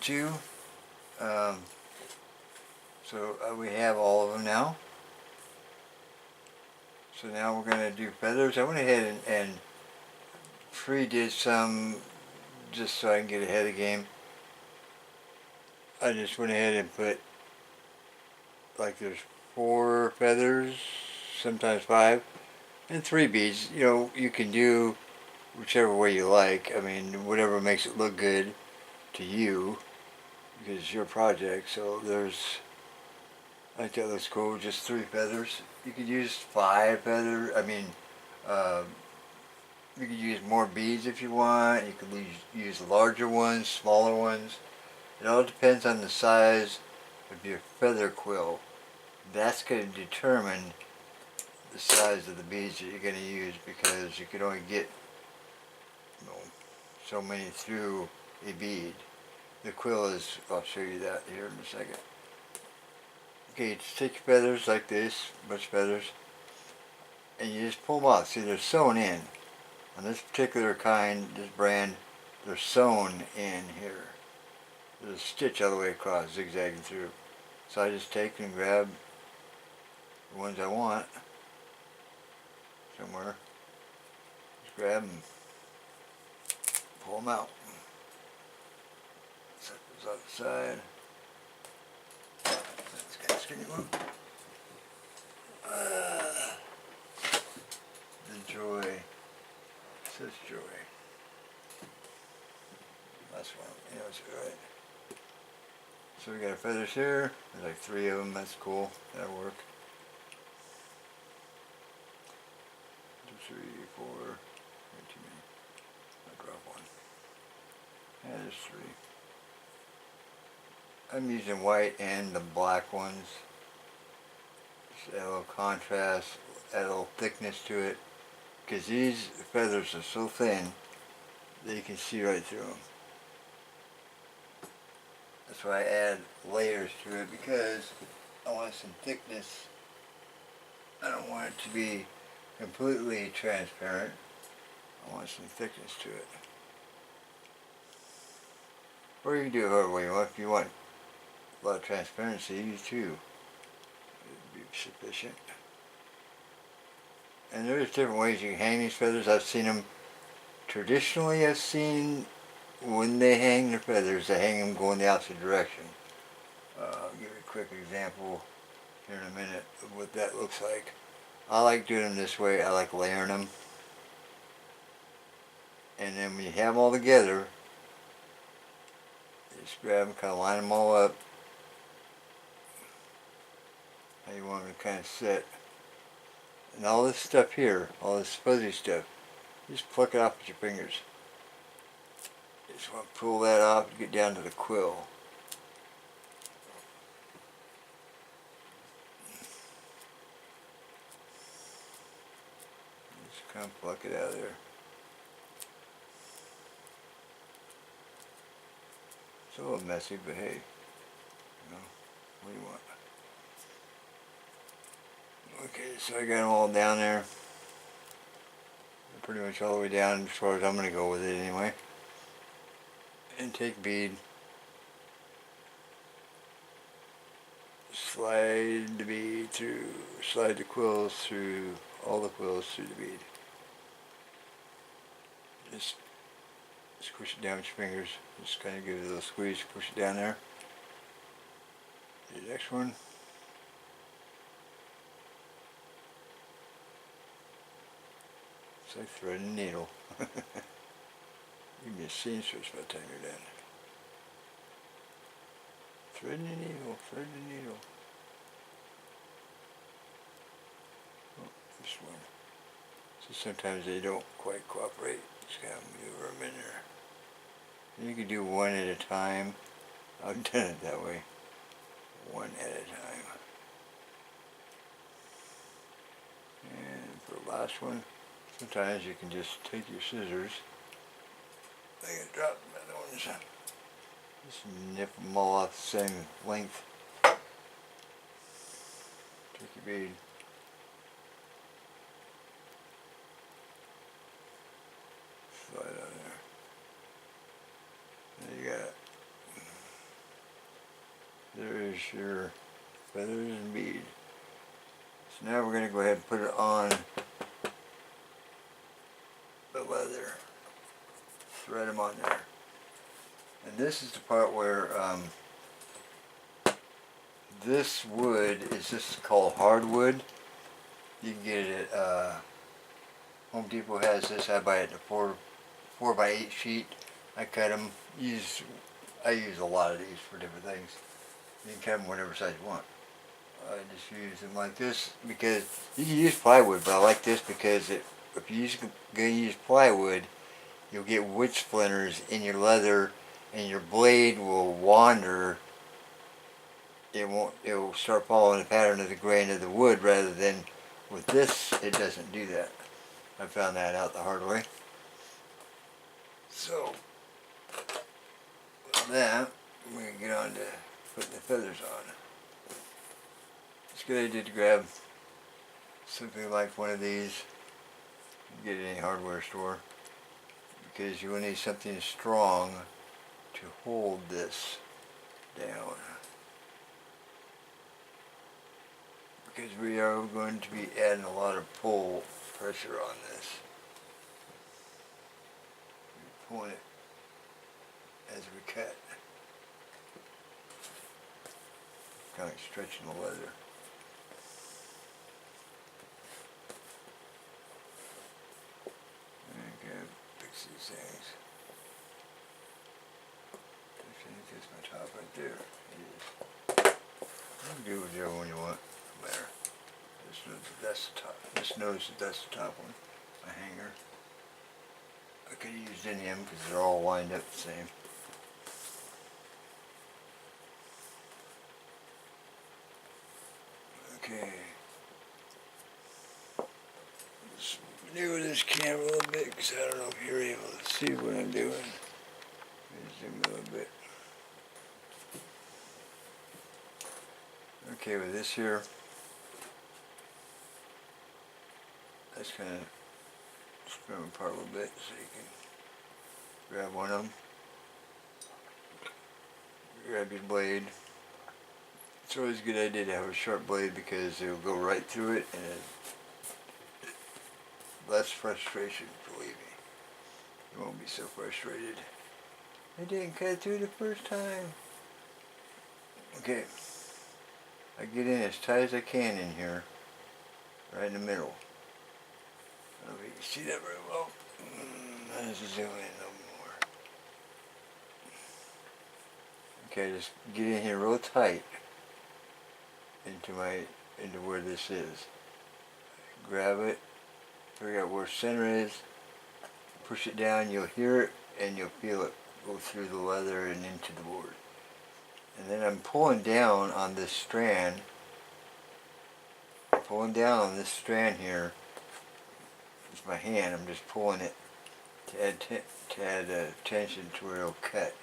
two. We have all of them now. So now we're going to do feathers. I went ahead and pre-did some just so I can get ahead of the game. I just went ahead and put, like, there's 4 feathers, sometimes 5, and 3 beads. You know, you can do whichever way you like. I mean, whatever makes it look good to you, because it's your project. So there's, I think that looks cool, just 3 feathers. You could use 5 feathers. I mean, you could use more beads if you want. You could use larger ones, smaller ones. It all depends on the size of your feather quill. That's going to determine the size of the beads that you're going to use, because you can only get, you know, so many through a bead. The quill is, I'll show you that here in a second. Okay, just take your feathers like this, a bunch of feathers, and you just pull them out. See, they're sewn in. On this particular kind, this brand, they're sewn in here. There's a stitch all the way across, zigzagging through. So I just take and grab the ones I want somewhere. Just grab them, pull them out. Set those off the side. That's kind of skinny one. The Joy. It says Joy. That's one. Yeah, that's right. So we got our feathers here. There's like 3 of them. That's cool. That'll work. 2, 3, 4. Way too many. I'll drop one. Yeah, there's 3. I'm using white and the black ones. Just add a little contrast, add a little thickness to it. Because these feathers are so thin that you can see right through them. That's why I add layers to it, because I want some thickness. I don't want it to be completely transparent. I want some thickness to it. Or you can do it however way you want. If you want a lot of transparency, use 2. It would be sufficient. And there's different ways you can hang these feathers. I've seen them, traditionally I've seen when they hang their feathers, they hang them going the opposite direction. I'll give you a quick example here in a minute of what that looks like. I like doing them this way. I like layering them. And then when you have them all together, you just grab them, kind of line them all up. How you want them to kind of sit. And all this stuff here, all this fuzzy stuff, just pluck it off with your fingers. You just want to pull that off and get down to the quill. Just kind of pluck it out of there. It's a little messy, but hey, you know, what do you want? Okay, so I got them all down there. Pretty much all the way down as far as I'm going to go with it anyway. And take bead. Slide the bead through, slide the quills through, all the quills through the bead. Just squish it down with your fingers. Just kind of give it a little squeeze, push it down there. The next one. It's like threading a needle. You can be a seamstress by the time you're done. Threading a needle, threading a needle. Oh, this one. So sometimes they don't quite cooperate. Just kind of maneuver them in there. And you can do one at a time. I've done it that way. One at a time. And for the last one, sometimes you can just take your scissors. I can drop the other ones. Just nip them all off the same length. Take your bead. Slide on there. There you got it. there's your feathers and bead. So now we're going to go ahead and put it on the leather. Thread them on there. And this is the part where this wood is just called hardwood. You can get it at Home Depot has this. I buy it in a 4x8 sheet. I cut them. I use a lot of these for different things. You can cut them whatever size you want. I just use them like this because you can use plywood, but I like this because if you're going to use plywood, you'll get wood splinters in your leather, and your blade will wander. It will start following the pattern of the grain of the wood, rather than with this, it doesn't do that. I found that out the hard way. So, with that, we're going to get on to putting the feathers on. It's a good idea to grab something like one of these. You can get it at any hardware store, because you will need something strong to hold this down. Because we are going to be adding a lot of pull pressure on this. We're pulling it as we cut. Kind of stretching the leather. Okay, fix these things. I think that's my top right there. It is. You can do whichever one you want. No matter. This knows that that's the top. This knows that that's the top one. My hanger. I could have used any of them because they're all lined up the same. Okay. Let's maneuver this camera a little bit because I don't know if you're able to see what I'm doing. Let me zoom a little bit. Okay, with this here, let's kind of spin them apart a little bit so you can grab one of them. Grab your blade. It's always a good idea to have a sharp blade because it will go right through it, and less frustration, believe me. You won't be so frustrated. I didn't cut through the first time. Okay. I get in as tight as I can in here, right in the middle. I don't know if you can see that very well. Let's zoom in a little more. Okay, just get in here real tight into where this is. Grab it, figure out where center is, push it down, you'll hear it and you'll feel it go through the leather and into the board. And then I'm pulling down on this strand. Pulling down on this strand here with my hand. I'm just pulling it to add tension to where it'll cut.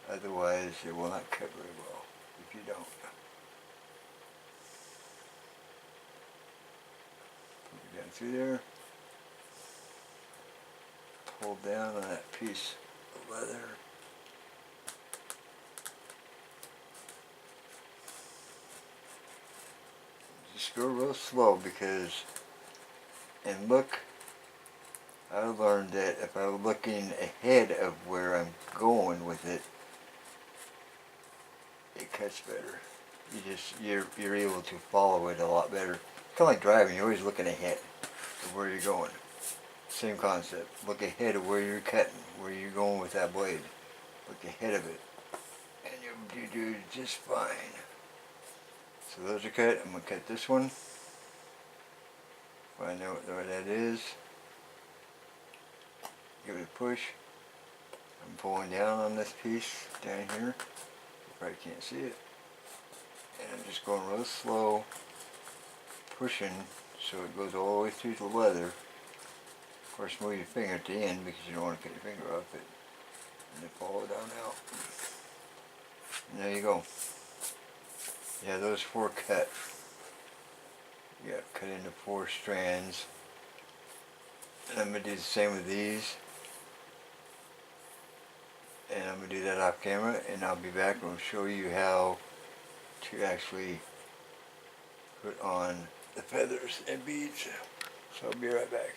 Otherwise, it will not cut very well if you don't. Put it down through there. Pull down on that piece of leather. Just go real slow because, and look, I learned that if I'm looking ahead of where I'm going with it, it cuts better. You're able to follow it a lot better. Kind of like driving, you're always looking ahead of where you're going. Same concept. Look ahead of where you're cutting, where you're going with that blade. Look ahead of it, and you'll do just fine. So those are cut. I'm going to cut this one. Find out where that is. Give it a push. I'm pulling down on this piece down here. You probably can't see it. And I'm just going real slow, pushing so it goes all the way through the leather. Of course, move your finger at the end because you don't want to cut your finger off it. And then follow down out. And there you go. Yeah, those 4 cut. Yeah, cut into 4 strands. And I'm going to do the same with these. And I'm going to do that off camera, and I'll be back and I'll show you how to actually put on the feathers and beads. So I'll be right back.